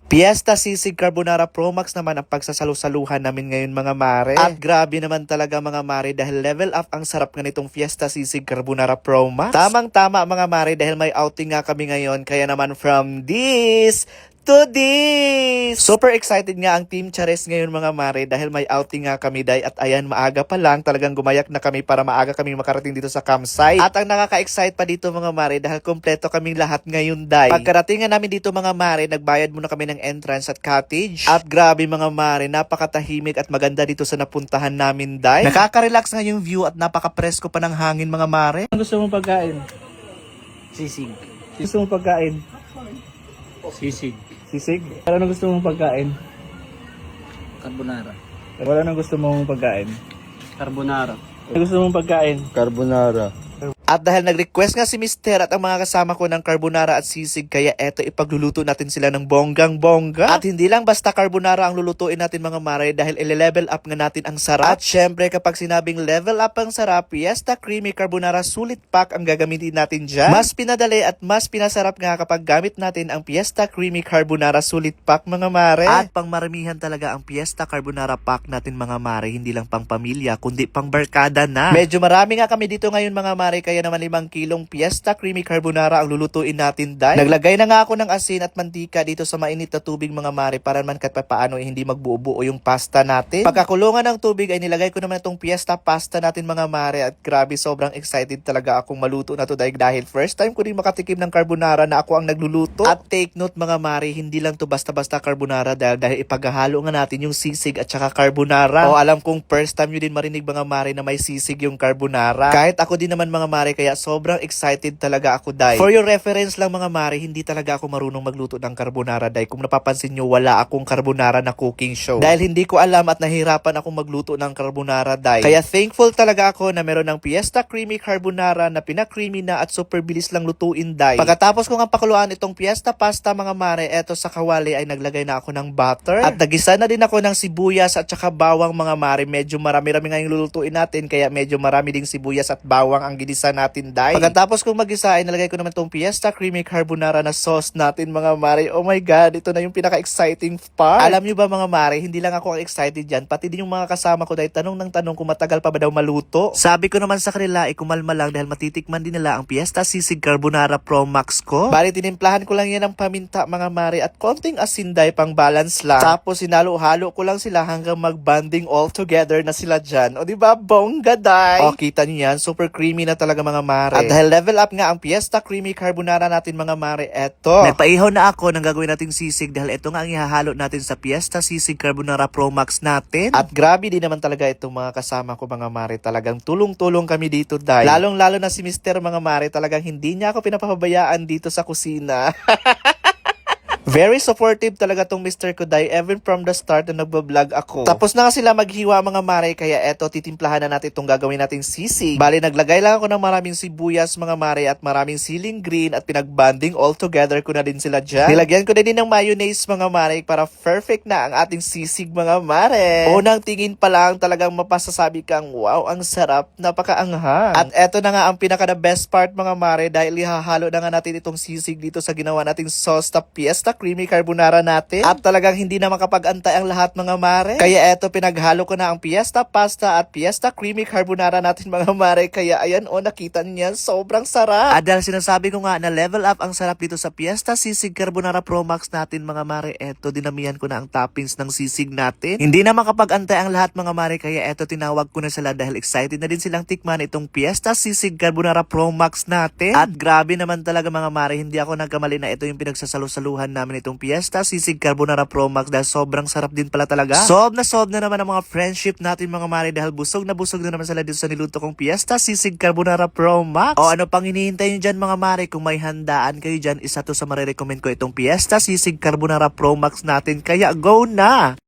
Fiesta Sisig Carbonara Pro Max naman ang pagsasalu-saluhan namin ngayon mga mare. At grabe naman talaga mga mare dahil level up ang sarap nga nitong Fiesta Sisig Carbonara Pro Max. Tamang-tama mga mare dahil may outing nga kami ngayon kaya naman from this to this. Super excited nga ang Team Chares ngayon mga mare dahil may outing nga kami day at ayan maaga pa lang talagang gumayak na kami para maaga kami makarating dito sa campsite. At ang nakaka-excite pa dito mga mare dahil kompleto kaming lahat ngayon day. Pagkarating nga namin dito mga mare nagbayad muna kami ng entrance at cottage. At grabe mga mare napakatahimik at maganda dito sa napuntahan namin day. Nakaka-relax nga yung view at napaka-presko pa ng hangin mga mare. Ano gusto mong pagkain? Sisig. Gusto mong pagkain? Sisig. Sisig? Ano gusto mong pagkain? Carbonara. Wala nang gusto mong pagkain. Carbonara. Ano gusto mong pagkain? Carbonara. At dahil nag-request nga si Mister at ang mga kasama ko ng carbonara at sisig, kaya eto ipagluluto natin sila ng bonggang-bongga. At hindi lang basta carbonara ang lulutuin natin mga mare dahil ile-level up nga natin ang sarap. At syempre kapag sinabing level up ang sarap, Fiesta Creamy Carbonara Sulit Pack ang gagamitin natin dyan. Mas pinadali at mas pinasarap nga kapag gamit natin ang Fiesta Creamy Carbonara Sulit Pack mga mare. At pangmaramihan talaga ang Fiesta Carbonara Pack natin mga mare, hindi lang pang pamilya kundi pang barkada na. Medyo marami nga kami dito ngayon mga mare kaya naman 5 kilong Fiesta Creamy Carbonara ang lulutuin natin dahil. Naglagay na nga ako ng asin at mantika dito sa mainit na tubig mga mare para naman kahit paano hindi magbuo-buo yung pasta natin. Pagkakulungan ng tubig ay nilagay ko naman itong Fiesta pasta natin mga mare at grabe sobrang excited talaga akong maluto na to dahil first time ko din makatikim ng carbonara na ako ang nagluluto. At take note mga mare, hindi lang to basta-basta carbonara dahil ipaghahalo nga natin yung sisig at saka carbonara. O alam kong first time nyo din marinig mga mare na may sisig yung carbonara. Kahit ako din naman mga mare kaya sobrang excited talaga ako dahil. For your reference lang mga mare, hindi talaga ako marunong magluto ng carbonara dahil kung napapansin nyo wala akong carbonara na cooking show. Dahil hindi ko alam at nahirapan akong magluto ng carbonara dahil. Kaya thankful talaga ako na meron ng Fiesta Creamy Carbonara na pinakreamy na at super bilis lang lutuin dahil. Pagkatapos ko nga pakuluan itong Fiesta pasta mga mare, eto sa kawali ay naglagay na ako ng butter. At nagisa na din ako ng sibuyas at saka bawang mga mare. Medyo marami-rami nga yung lulutuin natin kaya medyo marami ding sibuyas at bawang ang ginisa natin dahil. Pagkatapos kong mag-isa ay nalagay ko naman itong Fiesta Creamy Carbonara na sauce natin mga mare. Oh my god, ito na yung pinaka-exciting part. Alam nyo ba mga mare, hindi lang ako ang excited dyan, pati din yung mga kasama ko dahil tanong ng tanong kung matagal pa ba daw maluto. Sabi ko naman sa kanila ay kumalma lang dahil matitikman din nila ang Fiesta Sisig Carbonara Pro Max ko. Bali tinimplahan ko lang yan ng paminta mga mare at konting asin dahil pang balance lang. Tapos sinalo-halo ko lang sila hanggang mag-banding all together na sila dyan. O diba, bongga day. O kita nyo yan, super creamy na talaga mga mare. At dahil level up nga ang Fiesta Creamy Carbonara natin mga mare, eto. Nagpaihaw na ako ng gagawin nating sisig dahil ito nga ang ihahalo natin sa Fiesta Sisig Carbonara Pro Max natin. At grabe din naman talaga itong mga kasama ko mga mare. Talagang tulong-tulong kami dito dahil. Lalong-lalo na si Mister mga mare, talagang hindi niya ako pinapapabayaan dito sa kusina. Very supportive talaga tong Mr. Kuday even from the start na nagbablog ako. Tapos na nga sila maghiwa mga mare kaya eto titimplahan na natin itong gagawin nating sisig. Bali naglagay lang ako ng maraming sibuyas mga mare at maraming siling green at pinagbanding all together ko na din sila dyan. Nilagyan ko na din ng mayonnaise mga mare para perfect na ang ating sisig mga mare. Unang tingin pa lang talagang mapasasabi kang wow ang sarap, napakaanghang. At eto na nga ang pinaka the best part mga mare dahil ihahalo na nga natin itong sisig dito sa ginawa nating sauce na Fiesta Creamy Carbonara natin. At talagang hindi na makapag-antay ang lahat mga mare. Kaya eto pinaghalo ko na ang Fiesta Pasta at Fiesta Creamy Carbonara natin mga mare. Kaya ayan o nakita niyan sobrang sarap. At dahil sinasabi ko nga na level up ang sarap dito sa Fiesta Sisig Carbonara Pro Max natin mga mare. Eto dinamihan ko na ang toppings ng sisig natin. Hindi na makapag-antay ang lahat mga mare. Kaya eto tinawag ko na sila dahil excited na din silang tikman itong Fiesta Sisig Carbonara Pro Max natin. At grabe naman talaga mga mare. Hindi ako nagkamali na ito yung pinagsasalu-saluhan namin itong Fiesta Sisig Carbonara Pro Max dahil sobrang sarap din pala talaga. Sob na naman ang mga friendship natin mga mare dahil busog na naman sila dito sa niluto kong Fiesta Sisig Carbonara Pro Max. O ano pang hinihintay nyo dyan mga mare, kung may handaan kayo dyan, isa to sa marirecommend ko itong Fiesta Sisig Carbonara Pro Max natin kaya go na!